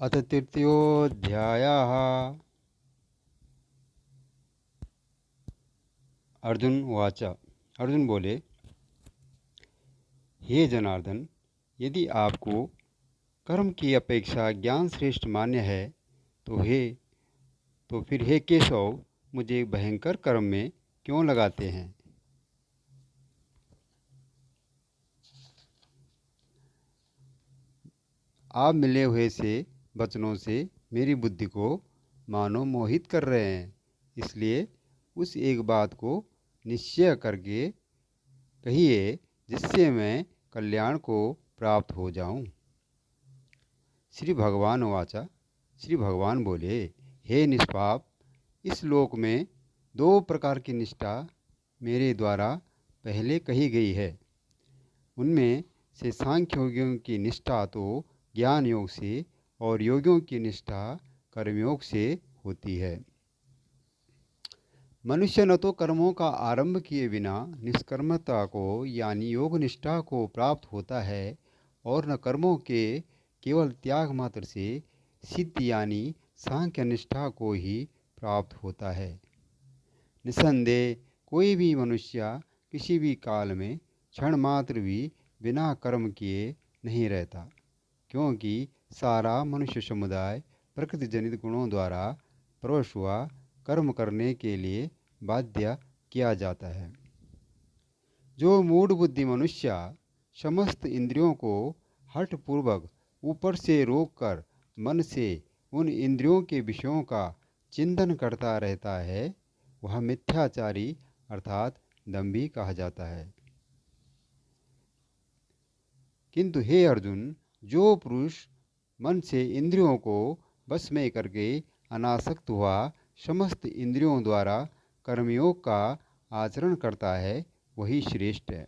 अथ तृतीयोऽध्यायः। अर्जुन उवाच। अर्जुन बोले, हे जनार्दन, यदि आपको कर्म की अपेक्षा ज्ञान श्रेष्ठ मान्य है तो फिर हे केशव, मुझे भयंकर कर्म में क्यों लगाते हैं। आप मिले हुए से वचनों से मेरी बुद्धि को मानो मोहित कर रहे हैं, इसलिए उस एक बात को निश्चय करके कहिए जिससे मैं कल्याण को प्राप्त हो जाऊं। श्री भगवान वाचा। श्री भगवान बोले, हे निष्पाप, इस लोक में दो प्रकार की निष्ठा मेरे द्वारा पहले कही गई है। उनमें से सांख्य योगियों की निष्ठा तो ज्ञान योग से और योगियों की निष्ठा कर्मयोग से होती है। मनुष्य न तो कर्मों का आरंभ किए बिना निष्कर्मता को यानी योग निष्ठा को प्राप्त होता है और न कर्मों के केवल त्याग मात्र से सिद्ध यानी सांख्य निष्ठा को ही प्राप्त होता है। निसंदेह कोई भी मनुष्य किसी भी काल में क्षण मात्र भी बिना कर्म किए नहीं रहता, क्योंकि सारा मनुष्य समुदाय प्रकृति जनित गुणों द्वारा प्रवश हुआ कर्म करने के लिए बाध्य किया जाता है। जो मूढ़ बुद्धि मनुष्य समस्त इंद्रियों को हठपूर्वक ऊपर से रोककर मन से उन इंद्रियों के विषयों का चिंतन करता रहता है, वह मिथ्याचारी अर्थात दंभी कहा जाता है। किंतु हे अर्जुन, जो पुरुष मन से इंद्रियों को बस में करके अनासक्त हुआ समस्त इंद्रियों द्वारा कर्मयोग का आचरण करता है, वही श्रेष्ठ है।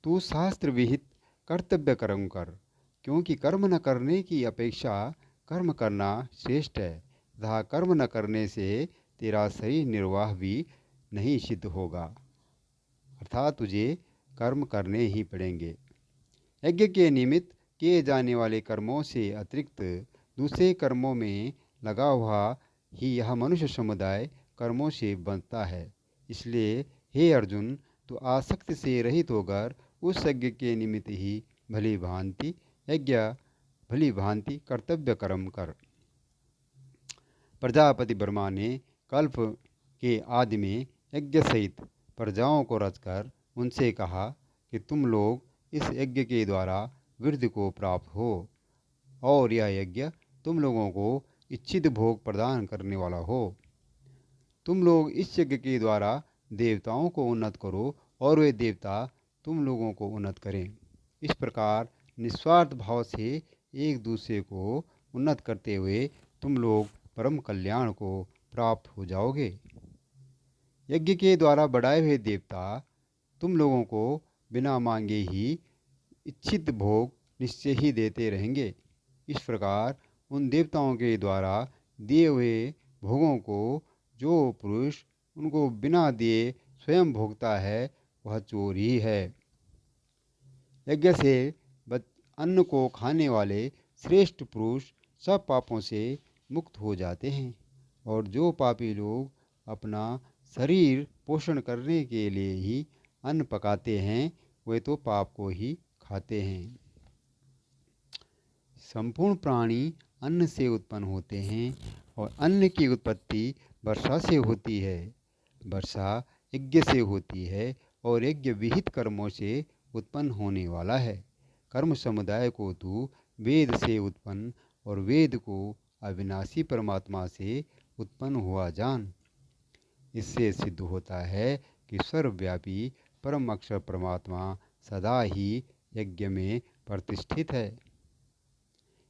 तू शास्त्र विहित कर्तव्य कर्म कर, क्योंकि कर्म न करने की अपेक्षा कर्म करना श्रेष्ठ है तथा कर्म न करने से तेरा शरीर निर्वाह भी नहीं सिद्ध होगा, अर्थात तुझे कर्म करने ही पड़ेंगे। यज्ञ के निमित्त किए जाने वाले कर्मों से अतिरिक्त दूसरे कर्मों में लगा हुआ ही यह मनुष्य समुदाय कर्मों से बनता है। इसलिए हे अर्जुन, तू आसक्ति से रहित होकर उस यज्ञ के निमित्त ही भली भांति कर्तव्य कर्म कर। प्रजापति ब्रह्मा ने कल्प के आदि में यज्ञ सहित प्रजाओं को रचकर उनसे कहा कि तुम लोग इस यज्ञ के द्वारा वृद्धि को प्राप्त हो और यह यज्ञ तुम लोगों को इच्छित भोग प्रदान करने वाला हो। तुम लोग इस यज्ञ के द्वारा देवताओं को उन्नत करो और वे देवता तुम लोगों को उन्नत करें। इस प्रकार निस्वार्थ भाव से एक दूसरे को उन्नत करते हुए तुम लोग परम कल्याण को प्राप्त हो जाओगे। यज्ञ के द्वारा बढ़ाए हुए देवता तुम लोगों को बिना मांगे ही इच्छित भोग निश्चय ही देते रहेंगे। इस प्रकार उन देवताओं के द्वारा दिए हुए भोगों को जो पुरुष उनको बिना दिए स्वयं भोगता है, वह चोर ही है। यज्ञ से अन्न को खाने वाले श्रेष्ठ पुरुष सब पापों से मुक्त हो जाते हैं, और जो पापी लोग अपना शरीर पोषण करने के लिए ही अन्न पकाते हैं, वे तो पाप को ही खाते हैं। संपूर्ण प्राणी अन्न से उत्पन्न होते हैं और अन्न की उत्पत्ति वर्षा से होती है। वर्षा यज्ञ से होती है और यज्ञ विहित कर्मों से उत्पन्न होने वाला है। कर्म समुदाय को तू वेद से उत्पन्न और वेद को अविनाशी परमात्मा से उत्पन्न हुआ जान। इससे सिद्ध होता है कि सर्वव्यापी परम अक्षर परमात्मा सदा ही यज्ञ में प्रतिष्ठित है।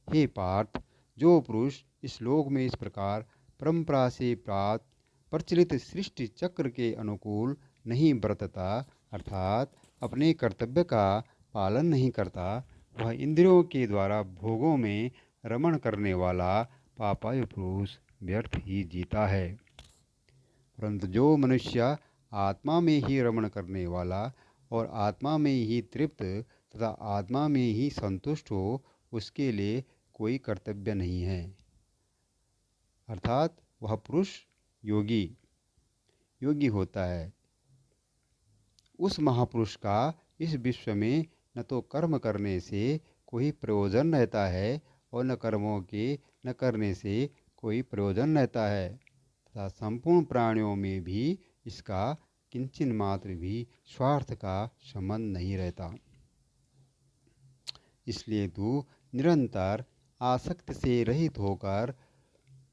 हे पार्थ, जो पुरुष इस लोक में इस प्रकार परंपरा से प्राप्त प्रचलित सृष्टि चक्र के अनुकूल नहीं बरतता, अर्थात अपने कर्तव्य का पालन नहीं करता, वह इंद्रियों के द्वारा भोगों में रमण करने वाला पापायु पुरुष व्यर्थ ही जीता है। परंतु जो मनुष्य आत्मा में ही रमण करने वाला और आत्मा में ही तृप्त तथा आत्मा में ही संतुष्ट हो, उसके लिए कोई कर्तव्य नहीं है। अर्थात वह पुरुष योगी योगी होता है। उस महापुरुष का इस विश्व में न तो कर्म करने से कोई प्रयोजन रहता है और न कर्मों के न करने से कोई प्रयोजन रहता है, तथा संपूर्ण प्राणियों में भी इसका किंचन मात्र भी स्वार्थ का संबंध नहीं रहता। इसलिए तू निरंतर आसक्ति से रहित होकर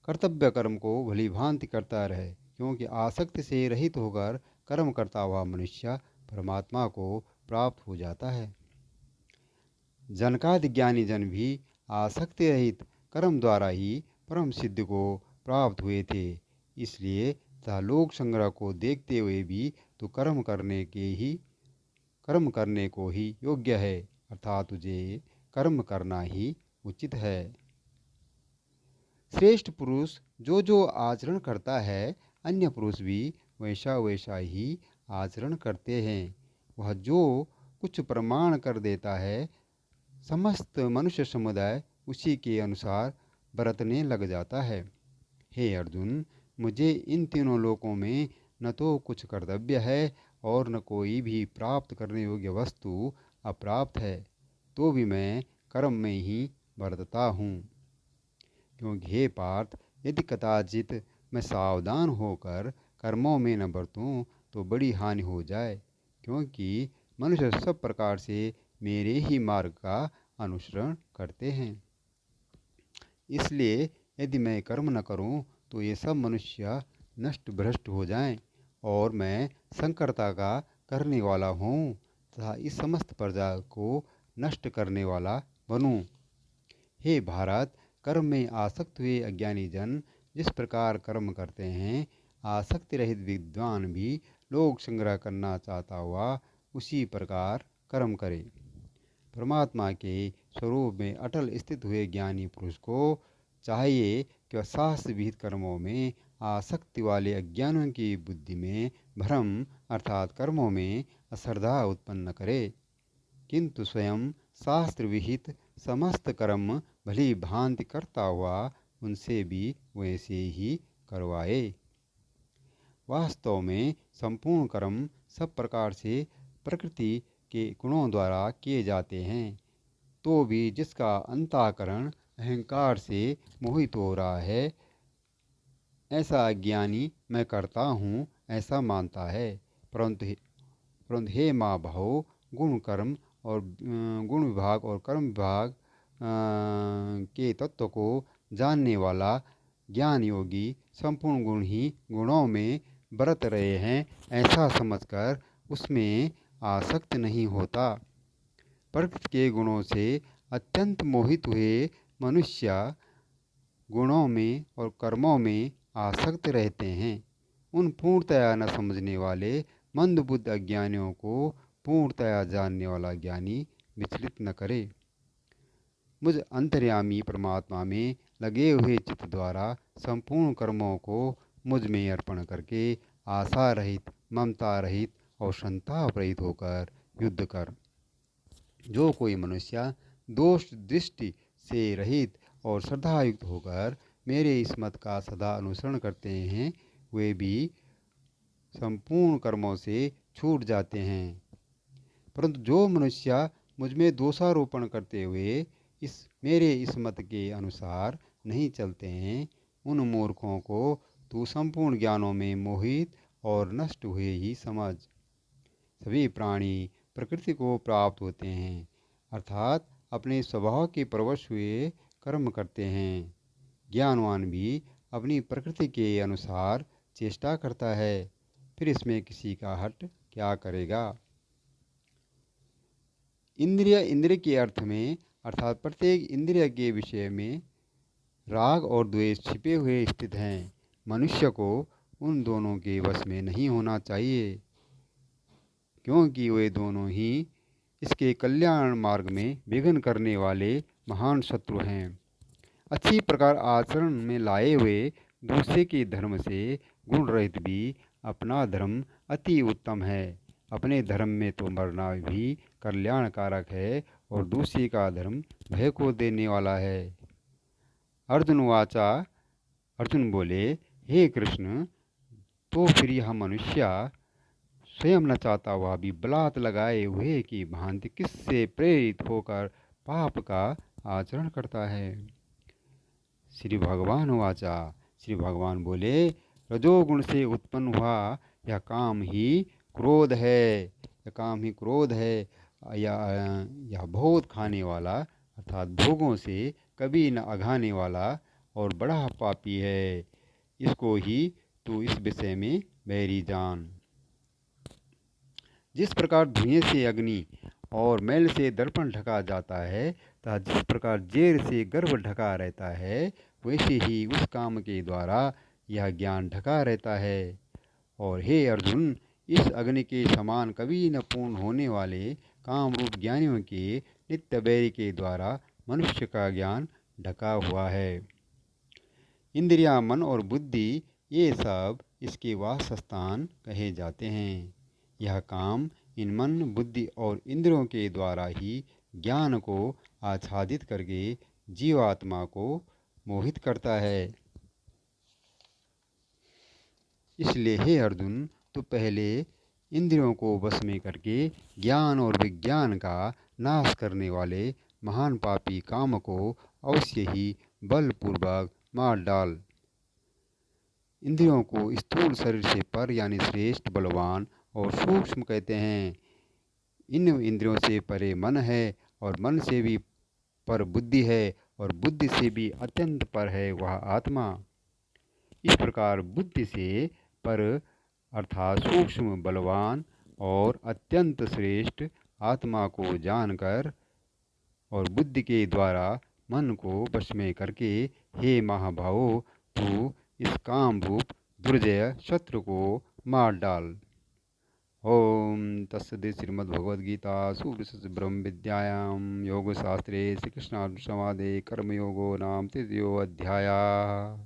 कर्तव्य कर्म को भली भांति करता रहे, क्योंकि आसक्ति से रहित होकर कर्म करता हुआ मनुष्य परमात्मा को प्राप्त हो जाता है। जनकादि ज्ञानी जन भी आसक्ति रहित कर्म द्वारा ही परम सिद्धि को प्राप्त हुए थे। इसलिए तथा लोक संग्रह को देखते हुए भी तू कर्म करने को ही योग्य है, अर्थात तुझे कर्म करना ही उचित है। श्रेष्ठ पुरुष जो जो आचरण करता है, अन्य पुरुष भी वैसा वैसा ही आचरण करते हैं। वह जो कुछ प्रमाण कर देता है, समस्त मनुष्य समुदाय उसी के अनुसार बरतने लग जाता है। हे अर्जुन, मुझे इन तीनों लोकों में न तो कुछ कर्तव्य है और न कोई भी प्राप्त करने योग्य वस्तु अप्राप्त है, तो भी मैं कर्म में ही बरतता हूँ। क्योंकि हे पार्थ, यदि कदाचित मैं सावधान होकर कर्मों में न बरतूं तो बड़ी हानि हो जाए, क्योंकि मनुष्य सब प्रकार से मेरे ही मार्ग का अनुसरण करते हैं। इसलिए यदि मैं कर्म न करूं तो ये सब मनुष्य नष्ट भ्रष्ट हो जाएं और मैं संकरता का करने वाला हूँ तथा इस समस्त प्रजा को नष्ट करने वाला बनूं। हे भारत, कर्म में आसक्त हुए अज्ञानी जन जिस प्रकार कर्म करते हैं, आसक्ति रहित विद्वान भी लोक संग्रह करना चाहता हुआ उसी प्रकार कर्म करे। परमात्मा के स्वरूप में अटल स्थित हुए ज्ञानी पुरुष को चाहिए कि वह शास्त्र विहित कर्मों में आसक्ति वाले अज्ञानियों की बुद्धि में भ्रम अर्थात कर्मों में अश्रद्धा उत्पन्न करे, किंतु स्वयं शास्त्र विहित समस्त कर्म भली भांति करता हुआ उनसे भी वैसे ही करवाए। वास्तव में संपूर्ण कर्म सब प्रकार से प्रकृति के गुणों द्वारा किए जाते हैं, तो भी जिसका अंतःकरण अहंकार से मोहित हो रहा है, ऐसा अज्ञानी मैं करता हूँ ऐसा मानता है। परंतु हे महाबाहो, गुण कर्म और गुण विभाग और कर्म विभाग के तत्व को जानने वाला ज्ञान योगी संपूर्ण गुण ही गुणों में बरत रहे हैं ऐसा समझकर उसमें आसक्त नहीं होता। प्रकृति के गुणों से अत्यंत मोहित हुए मनुष्य गुणों में और कर्मों में आसक्त रहते हैं। उन पूर्णतया न समझने वाले मंदबुद्ध अज्ञानियों को पूर्णतया जानने वाला ज्ञानी विचलित न करे। मुझ अंतर्यामी परमात्मा में लगे हुए चित्त द्वारा संपूर्ण कर्मों को मुझ में अर्पण करके आशा रहित, ममता रहित और संताप रहित होकर युद्ध कर। जो कोई मनुष्य दोष दृष्टि से रहित और श्रद्धायुक्त होकर मेरे इस मत का सदा अनुसरण करते हैं, वे भी संपूर्ण कर्मों से छूट जाते हैं। परंतु जो मनुष्य मुझ में दोषारोपण करते हुए मेरे इस मत के अनुसार नहीं चलते हैं, उन मूर्खों को तू संपूर्ण ज्ञानों में मोहित और नष्ट हुए ही समझ। सभी प्राणी प्रकृति को प्राप्त होते हैं, अर्थात अपने स्वभाव के परवश हुए कर्म करते हैं। ज्ञानवान भी अपनी प्रकृति के अनुसार चेष्टा करता है, फिर इसमें किसी का हट क्या करेगा। इंद्रिय के अर्थ में अर्थात प्रत्येक इंद्रिय के विषय में राग और द्वेष छिपे हुए स्थित हैं। मनुष्य को उन दोनों के वश में नहीं होना चाहिए, क्योंकि वे दोनों ही इसके कल्याण मार्ग में विघ्न करने वाले महान शत्रु हैं। अच्छी प्रकार आचरण में लाए हुए दूसरे के धर्म से गुण रहित भी अपना धर्म अति उत्तम है। अपने धर्म में तो मरना भी कल्याणकारक है और दूसरे का धर्म भय को देने वाला है। अर्जुन वाचा, अर्जुन बोले, हे कृष्ण, तो फिर यह मनुष्य स्वयं न चाहता हुआ भी बलात् लगाए हुए की भांति किससे प्रेरित होकर पाप का आचरण करता है। श्री भगवान वाचा, श्री भगवान बोले, रजोगुण से उत्पन्न हुआ यह काम ही क्रोध है। यह काम ही क्रोध है। यह बहुत खाने वाला अर्थात भोगों से कभी न अघाने वाला और बड़ा पापी है। इसको ही तू इस विषय में बैरी जान। जिस प्रकार धुएं से अग्नि और मैल से दर्पण ढका जाता है तथा जिस प्रकार जेर से गर्भ ढका रहता है, वैसे ही उस काम के द्वारा यह ज्ञान ढका रहता है। और हे अर्जुन, इस अग्नि के समान कभी न पूर्ण होने वाले काम रूप ज्ञानियों के नित्य बैरी के द्वारा मनुष्य का ज्ञान ढका हुआ है। इंद्रियां, मन और बुद्धि ये सब इसके वासस्थान कहे जाते हैं। यह काम इन मन, बुद्धि और इंद्रियों के द्वारा ही ज्ञान को आच्छादित करके जीवात्मा को मोहित करता है। इसलिए हे अर्जुन, तो पहले इंद्रियों को वश में करके ज्ञान और विज्ञान का नाश करने वाले महान पापी काम को अवश्य ही बलपूर्वक मार डाल। इंद्रियों को स्थूल शरीर से पर यानी श्रेष्ठ, बलवान और सूक्ष्म कहते हैं। इन इंद्रियों से परे मन है और मन से भी पर बुद्धि है और बुद्धि से भी अत्यंत पर है वह आत्मा। इस प्रकार बुद्धि से पर अर्थात सूक्ष्म, बलवान और अत्यंत श्रेष्ठ आत्मा को जानकर और बुद्धि के द्वारा मन को वश में करके हे महाभावो, तू इस काम रूप दुर्जय शत्रु को मार डाल। ओम तत्सदि। श्रीमद्भगवद्गीतासु ब्रह्म विद्यायां योगशास्त्रे श्रीकृष्णार्जुनसंवादे कर्मयोगो नाम तृतीयोऽध्यायः।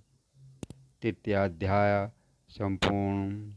तृतीयाध्याय संपूर्ण।